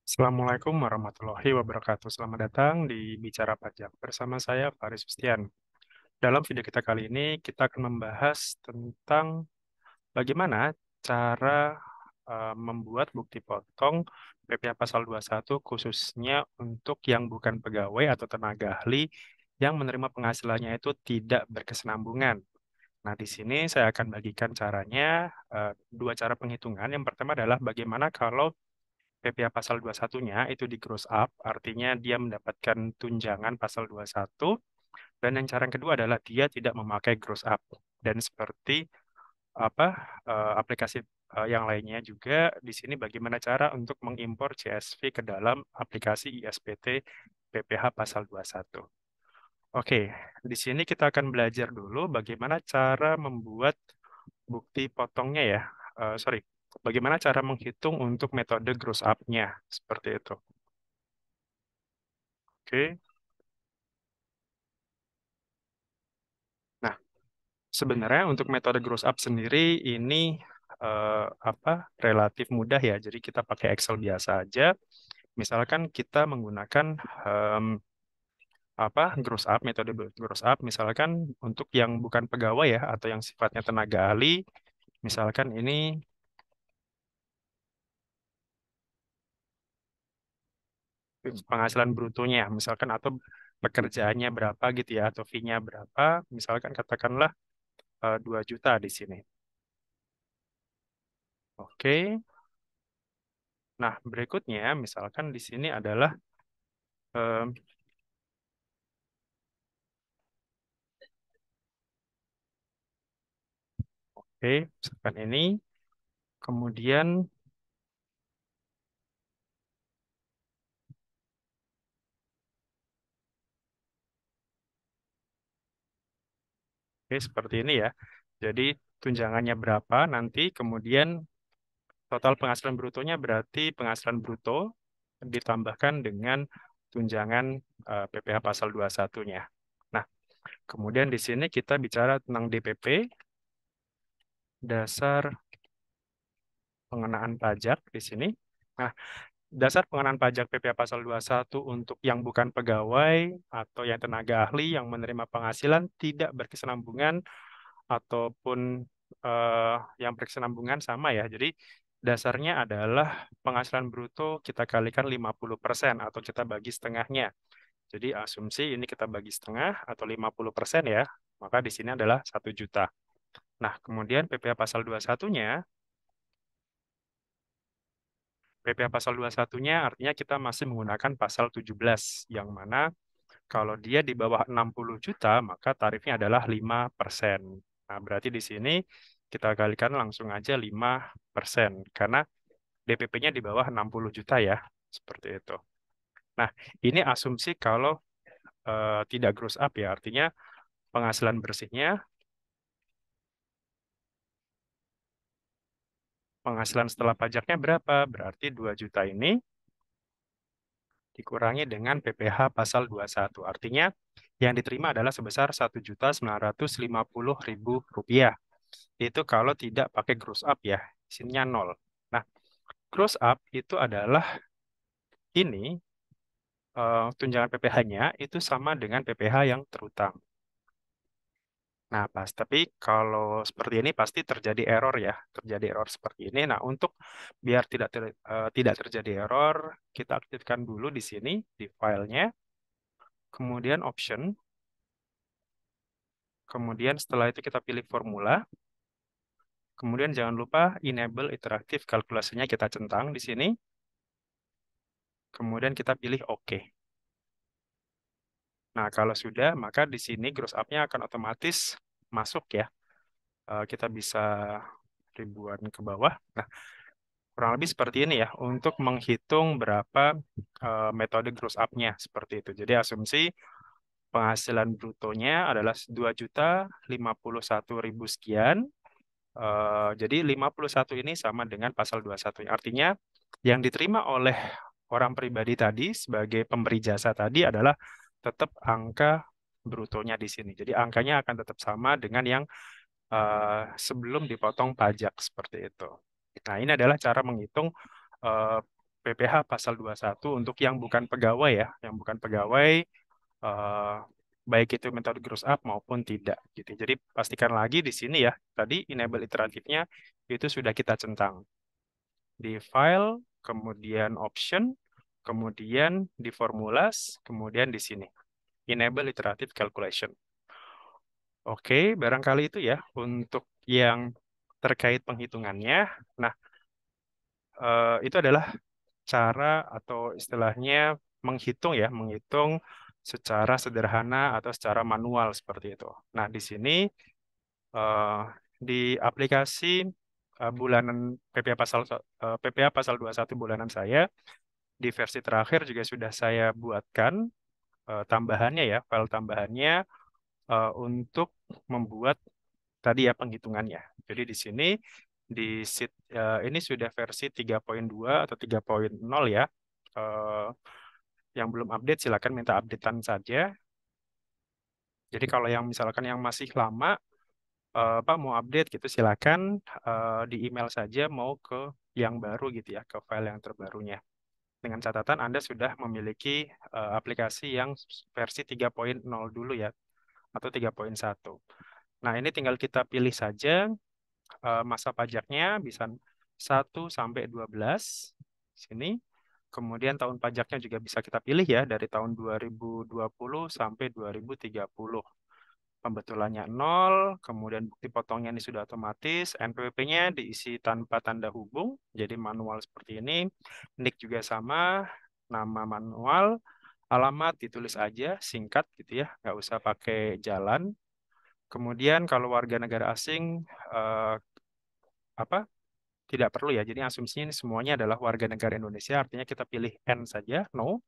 Assalamualaikum warahmatullahi wabarakatuh. Selamat datang di Bicara Pajak bersama saya Faris Fustian. Dalam video kita kali ini, kita akan membahas tentang bagaimana cara membuat bukti potong PPh Pasal 21 khususnya untuk yang bukan pegawai atau tenaga ahli yang menerima penghasilannya itu tidak berkesinambungan. Nah, di sini saya akan bagikan caranya, dua cara penghitungan. Yang pertama adalah bagaimana kalau PPh pasal 21-nya itu di gross up, artinya dia mendapatkan tunjangan pasal 21, dan yang cara yang kedua adalah dia tidak memakai gross up. Dan seperti apa aplikasi yang lainnya juga, di sini bagaimana cara untuk mengimpor CSV ke dalam aplikasi ISPT PPh pasal 21. Oke, di sini kita akan belajar dulu bagaimana cara membuat bukti potongnya ya. Sorry, bagaimana cara menghitung untuk metode gross up-nya, seperti itu. Oke, nah sebenarnya untuk metode gross up sendiri ini apa relatif mudah ya. Jadi kita pakai Excel biasa aja. Misalkan kita menggunakan em, apa gross up, metode gross up, misalkan untuk yang bukan pegawai ya atau yang sifatnya tenaga ahli, misalkan ini penghasilan brutonya, misalkan atau pekerjaannya berapa gitu ya, atau fee-nya berapa, misalkan katakanlah 2 juta di sini. Oke, nah berikutnya misalkan di sini adalah em, oke, misalkan ini, kemudian oke seperti ini ya. Jadi tunjangannya berapa nanti, kemudian total penghasilan brutonya berarti penghasilan bruto ditambahkan dengan tunjangan PPh pasal 21-nya. Nah, kemudian di sini kita bicara tentang DPP, dasar pengenaan pajak di sini. Nah, dasar pengenaan pajak PPh pasal 21 untuk yang bukan pegawai atau yang tenaga ahli yang menerima penghasilan tidak berkesinambungan ataupun eh, yang berkesinambungan sama ya. Jadi dasarnya adalah penghasilan bruto kita kalikan 50% atau kita bagi setengahnya. Jadi asumsi ini kita bagi setengah atau 50% ya, maka di sini adalah 1 juta. Nah, kemudian PPh pasal 21-nya, PPh pasal 21-nya artinya kita masih menggunakan pasal 17, yang mana kalau dia di bawah 60 juta, maka tarifnya adalah 5%. Nah, berarti di sini kita kalikan langsung aja 5%, karena DPP-nya di bawah 60 juta ya, seperti itu. Nah, ini asumsi kalau tidak gross up ya, artinya penghasilan bersihnya, penghasilan setelah pajaknya berapa? Berarti 2 juta ini dikurangi dengan PPh pasal 21. Artinya yang diterima adalah sebesar 1.950.000 rupiah. Itu kalau tidak pakai gross up ya, isinya nol. Nah, gross up itu adalah ini tunjangan PPh-nya itu sama dengan PPh yang terutang. Nah, tapi kalau seperti ini pasti terjadi error ya, terjadi error seperti ini. Nah, untuk biar tidak terjadi error, kita aktifkan dulu di sini di filenya, kemudian option, kemudian setelah itu kita pilih formula, kemudian jangan lupa enable interaktif kalkulasinya kita centang di sini, kemudian kita pilih OK. Nah, kalau sudah, maka di sini gross up-nya akan otomatis masuk ya. Kita bisa ribuan ke bawah. Nah, kurang lebih seperti ini ya, untuk menghitung berapa metode gross up-nya, seperti itu. Jadi asumsi penghasilan brutonya adalah 2.051.000 sekian. Jadi 51 ini sama dengan pasal 21. Artinya yang diterima oleh orang pribadi tadi sebagai pemberi jasa tadi adalah tetap angka brutonya di sini. Jadi angkanya akan tetap sama dengan yang sebelum dipotong pajak seperti itu. Nah, ini adalah cara menghitung eh, PPh pasal 21 untuk yang bukan pegawai ya, yang bukan pegawai eh, baik itu metode gross up maupun tidak gitu. Jadi pastikan lagi di sini ya, tadi enable iteratifnya itu sudah kita centang di file, kemudian option, kemudian di formulas, kemudian di sini enable iterative calculation. Oke, barangkali itu ya untuk yang terkait penghitungannya. Nah, itu adalah cara atau istilahnya menghitung ya, menghitung secara sederhana atau secara manual seperti itu. Nah, di sini eh, di aplikasi bulanan PPA pasal 21 bulanan saya di versi terakhir juga sudah saya buatkan tambahannya ya, file tambahannya untuk membuat tadi ya penghitungannya. Jadi di sini di sheet ini sudah versi 3.2 atau 3.0 ya. Eh, yang belum update silakan minta updatean saja. Jadi kalau yang misalkan yang masih lama Pak mau update gitu silakan di email saja mau ke yang baru gitu ya, ke file yang terbarunya. Dengan catatan Anda sudah memiliki aplikasi yang versi 3.0 dulu ya atau 3.1. Nah, ini tinggal kita pilih saja masa pajaknya bisa 1 sampai 12 sini. Kemudian tahun pajaknya juga bisa kita pilih ya dari tahun 2020 sampai 2030. Pembetulannya 0, kemudian bukti potongnya ini sudah otomatis, NPWP-nya diisi tanpa tanda hubung, jadi manual seperti ini. NIK juga sama, nama manual, alamat ditulis aja, singkat gitu ya, nggak usah pakai jalan. Kemudian kalau warga negara asing, eh, apa tidak perlu ya. Jadi asumsinya ini semuanya adalah warga negara Indonesia, artinya kita pilih N saja, no.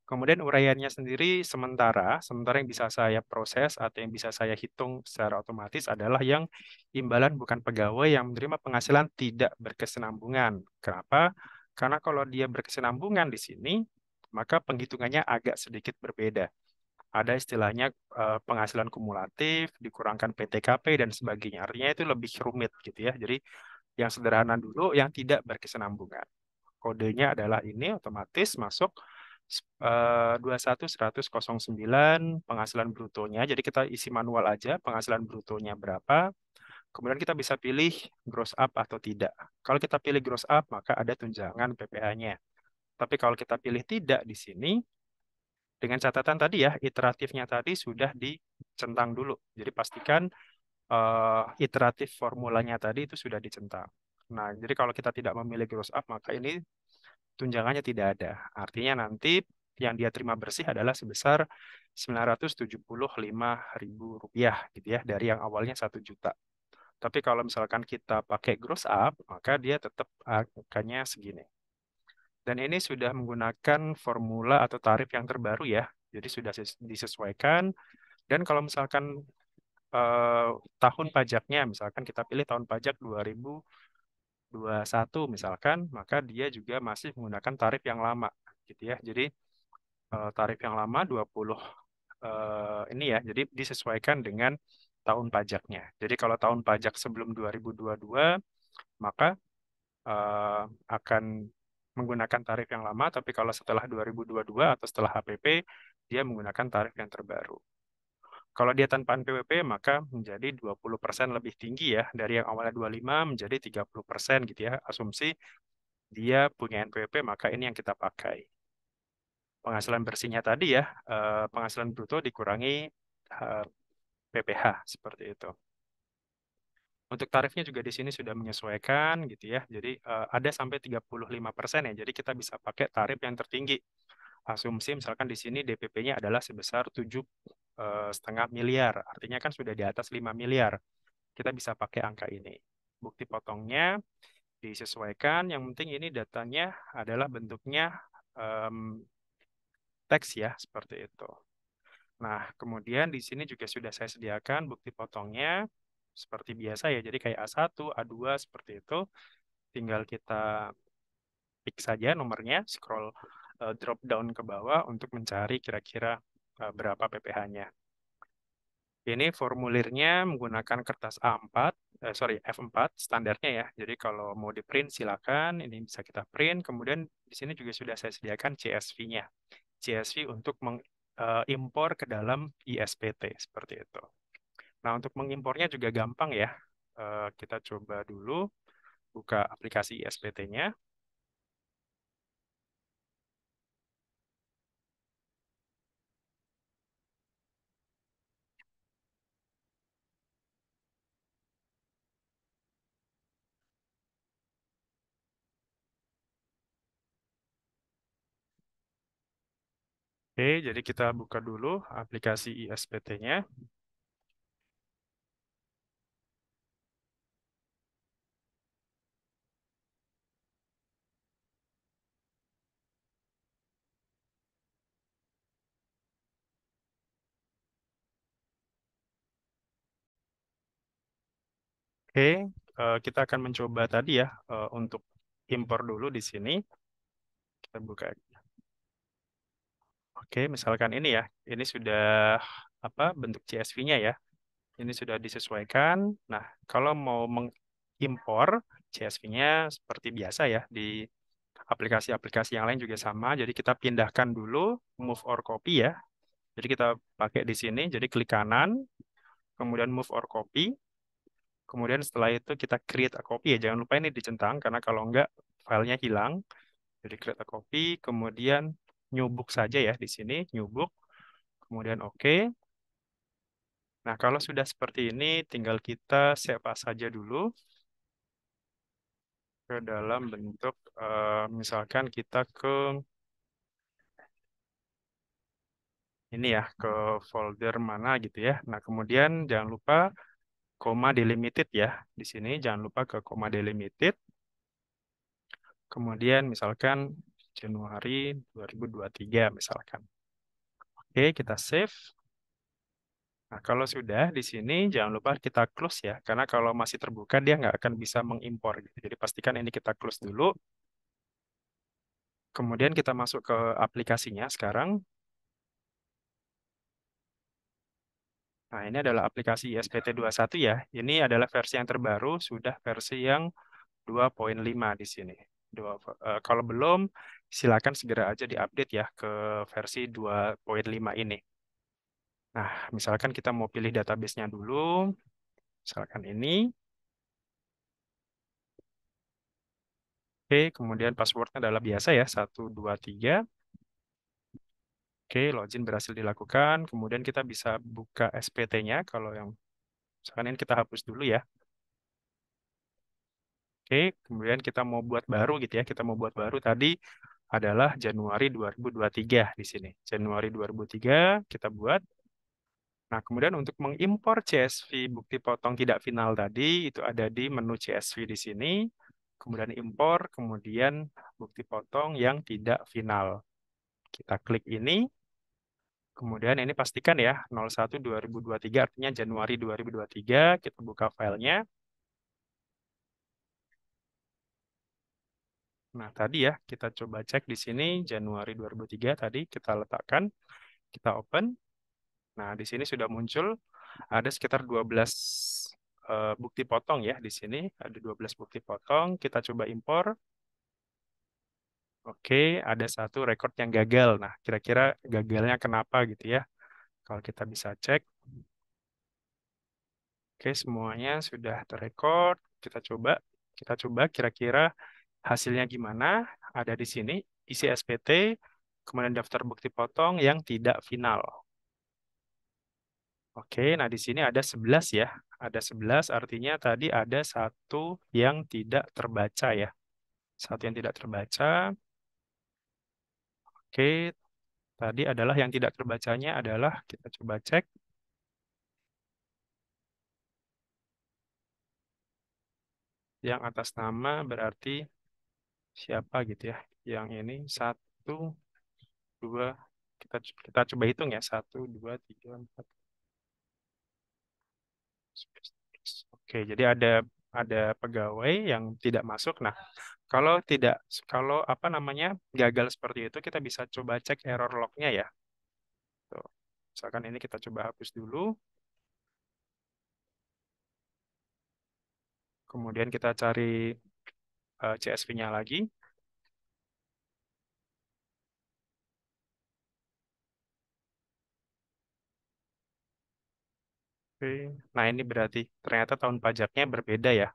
Kemudian uraiannya sendiri sementara yang bisa saya proses atau yang bisa saya hitung secara otomatis adalah yang imbalan bukan pegawai yang menerima penghasilan tidak berkesinambungan. Kenapa? Karena kalau dia berkesinambungan di sini, maka penghitungannya agak sedikit berbeda. Ada istilahnya penghasilan kumulatif, dikurangkan PTKP dan sebagainya. Artinya itu lebih rumit gitu ya. Jadi yang sederhana dulu, yang tidak berkesinambungan. Kodenya adalah ini otomatis masuk 21.100.09 penghasilan brutonya. Jadi kita isi manual aja penghasilan brutonya berapa. Kemudian kita bisa pilih gross up atau tidak. Kalau kita pilih gross up, maka ada tunjangan PPh-nya. Tapi kalau kita pilih tidak di sini, dengan catatan tadi ya, iteratifnya tadi sudah dicentang dulu. Jadi pastikan iteratif formulanya tadi itu sudah dicentang. Nah, jadi kalau kita tidak memilih gross up, maka ini tunjangannya tidak ada. Artinya nanti yang dia terima bersih adalah sebesar 975.000 rupiah gitu ya, dari yang awalnya 1 juta. Tapi kalau misalkan kita pakai gross up, maka dia tetap angkanya segini. Dan ini sudah menggunakan formula atau tarif yang terbaru ya. Jadi sudah disesuaikan. Dan kalau misalkan eh, tahun pajaknya, misalkan kita pilih tahun pajak 2021 misalkan, maka dia juga masih menggunakan tarif yang lama gitu ya. Jadi tarif yang lama 20 ini ya, jadi disesuaikan dengan tahun pajaknya. Jadi kalau tahun pajak sebelum 2022, maka eh, akan menggunakan tarif yang lama, tapi kalau setelah 2022 atau setelah HPP, dia menggunakan tarif yang terbaru. Kalau dia tanpa NPWP, maka menjadi 20% lebih tinggi ya, dari yang awalnya 25 menjadi 30% gitu ya. Asumsi dia punya NPWP, maka ini yang kita pakai. Penghasilan bersihnya tadi ya, penghasilan bruto dikurangi eh, PPh seperti itu. Untuk tarifnya juga di sini sudah menyesuaikan gitu ya. Jadi ada sampai 35% ya. Jadi kita bisa pakai tarif yang tertinggi. Asumsi misalkan di sini DPP-nya adalah sebesar 7,5 miliar. Artinya kan sudah di atas 5 miliar. Kita bisa pakai angka ini. Bukti potongnya disesuaikan. Yang penting ini datanya adalah bentuknya em, teks ya, seperti itu. Nah, kemudian di sini juga sudah saya sediakan bukti potongnya seperti biasa ya. Jadi kayak A1, A2 seperti itu. Tinggal kita pick saja nomornya, scroll drop down ke bawah untuk mencari kira-kira berapa PPh-nya. Ini formulirnya menggunakan kertas A4. sorry, F4 standarnya ya. Jadi kalau mau di print silakan, ini bisa kita print. Kemudian di sini juga sudah saya sediakan CSV-nya. CSV untuk mengimpor ke dalam ISPT seperti itu. Nah, untuk mengimpornya juga gampang ya. Kita coba dulu buka aplikasi ISPT-nya. Oke, jadi kita buka dulu aplikasi ISPT-nya. Oke, kita akan mencoba tadi ya untuk impor dulu di sini. Kita buka. Oke, misalkan ini ya, ini sudah apa bentuk CSV-nya ya. Ini sudah disesuaikan. Nah, kalau mau mengimpor CSV-nya seperti biasa ya di aplikasi-aplikasi yang lain juga sama. Jadi kita pindahkan dulu move or copy ya. Jadi kita pakai di sini. Jadi klik kanan, kemudian move or copy. Kemudian setelah itu kita create a copy ya. Jangan lupa ini dicentang karena kalau enggak filenya hilang. Jadi create a copy, kemudian nyubuk saja ya di sini, nyubuk. Kemudian oke. Nah, kalau sudah seperti ini, tinggal kita save as saja dulu ke dalam bentuk, misalkan kita ke ini ya, ke folder mana gitu ya. Nah, kemudian jangan lupa koma delimited ya. Di sini jangan lupa ke koma delimited. Kemudian misalkan Januari 2023 misalkan. Oke, kita save. Nah, kalau sudah di sini jangan lupa kita close ya, karena kalau masih terbuka dia nggak akan bisa mengimpor gitu. Jadi pastikan ini kita close dulu. Kemudian kita masuk ke aplikasinya sekarang. Nah, ini adalah aplikasi ISPT 21 ya. Ini adalah versi yang terbaru, sudah versi yang 2.5 di sini. Kalau belum, silakan segera aja diupdate ya ke versi 2.5 ini. Nah, misalkan kita mau pilih database-nya dulu, misalkan ini. Oke, kemudian passwordnya adalah biasa ya, 123. Oke, login berhasil dilakukan. Kemudian kita bisa buka SPT-nya. Kalau yang misalkan ini kita hapus dulu ya. Oke, kemudian kita mau buat baru gitu ya. Kita mau buat baru tadi adalah Januari 2023 di sini. Januari 2003 kita buat. Nah, kemudian untuk mengimpor CSV bukti potong tidak final tadi itu ada di menu CSV di sini. Kemudian impor, kemudian bukti potong yang tidak final. Kita klik ini. Kemudian ini pastikan ya 01/2023 artinya Januari 2023. Kita buka filenya. Nah, tadi ya kita coba cek di sini Januari 2003 tadi kita letakkan, kita open. Nah, di sini sudah muncul ada sekitar 12 bukti potong ya di sini. Ada 12 bukti potong. Kita coba impor. Oke, ada satu record yang gagal. Nah, kira-kira gagalnya kenapa gitu ya. Kalau kita bisa cek. Oke, semuanya sudah terrecord. Kita coba kira-kira hasilnya gimana? Ada di sini, isi SPT, kemudian daftar bukti potong yang tidak final. Oke, nah di sini ada 11 ya. Ada 11 artinya tadi ada satu yang tidak terbaca ya. Satu yang tidak terbaca. Oke, tadi adalah yang tidak terbacanya adalah kita coba cek yang atas nama berarti siapa gitu ya. Yang ini satu, dua, kita kita coba hitung ya. Satu, dua, tiga, empat. Oke, jadi ada pegawai yang tidak masuk. Nah, kalau tidak, kalau apa namanya gagal seperti itu, kita bisa coba cek error lognya ya. Tuh. Misalkan ini kita coba hapus dulu. Kemudian kita cari CSV-nya lagi. Oke. Nah, ini berarti ternyata tahun pajaknya berbeda ya.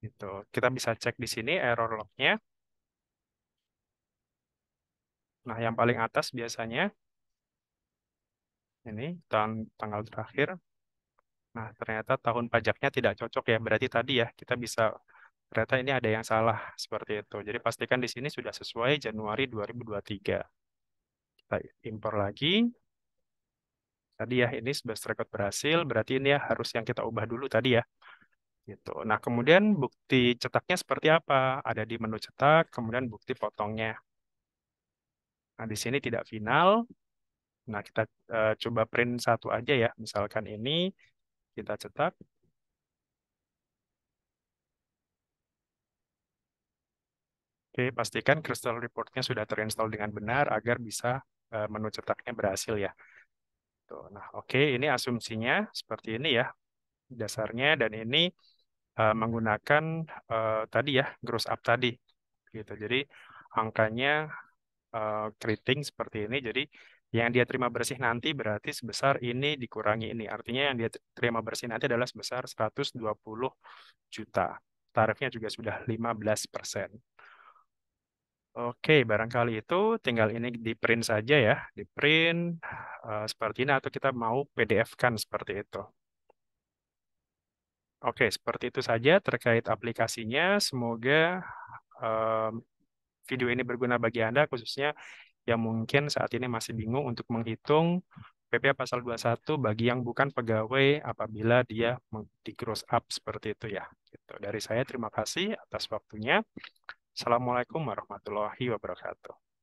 Gitu. Kita bisa cek di sini error log-nya. Nah, yang paling atas biasanya ini tanggal terakhir. Nah, ternyata tahun pajaknya tidak cocok ya. Berarti tadi ya, kita bisa ternyata ini ada yang salah seperti itu. Jadi pastikan di sini sudah sesuai Januari 2023. Kita impor lagi. Tadi ya, ini sebagai record berhasil. Berarti ini ya harus yang kita ubah dulu tadi ya. Gitu. Nah, kemudian bukti cetaknya seperti apa? Ada di menu cetak, kemudian bukti potongnya. Nah, di sini tidak final. Nah, kita coba print satu aja ya. Misalkan ini kita cetak. Oke, pastikan Crystal Report-nya sudah terinstall dengan benar agar bisa menu cetaknya berhasil ya. Tuh, nah, oke, ini asumsinya seperti ini ya dasarnya dan ini menggunakan tadi ya gross up tadi gitu. Jadi angkanya keriting seperti ini. Jadi yang dia terima bersih nanti berarti sebesar ini dikurangi ini. Artinya yang dia terima bersih nanti adalah sebesar 120 juta. Tarifnya juga sudah 15%. Oke, barangkali itu tinggal ini di print saja ya, di print seperti ini atau kita mau PDF-kan seperti itu. Oke, seperti itu saja terkait aplikasinya. Semoga em, video ini berguna bagi Anda, khususnya yang mungkin saat ini masih bingung untuk menghitung PPh pasal 21 bagi yang bukan pegawai apabila dia di gross up seperti itu ya. Gitu. Dari saya terima kasih atas waktunya. Assalamualaikum warahmatullahi wabarakatuh.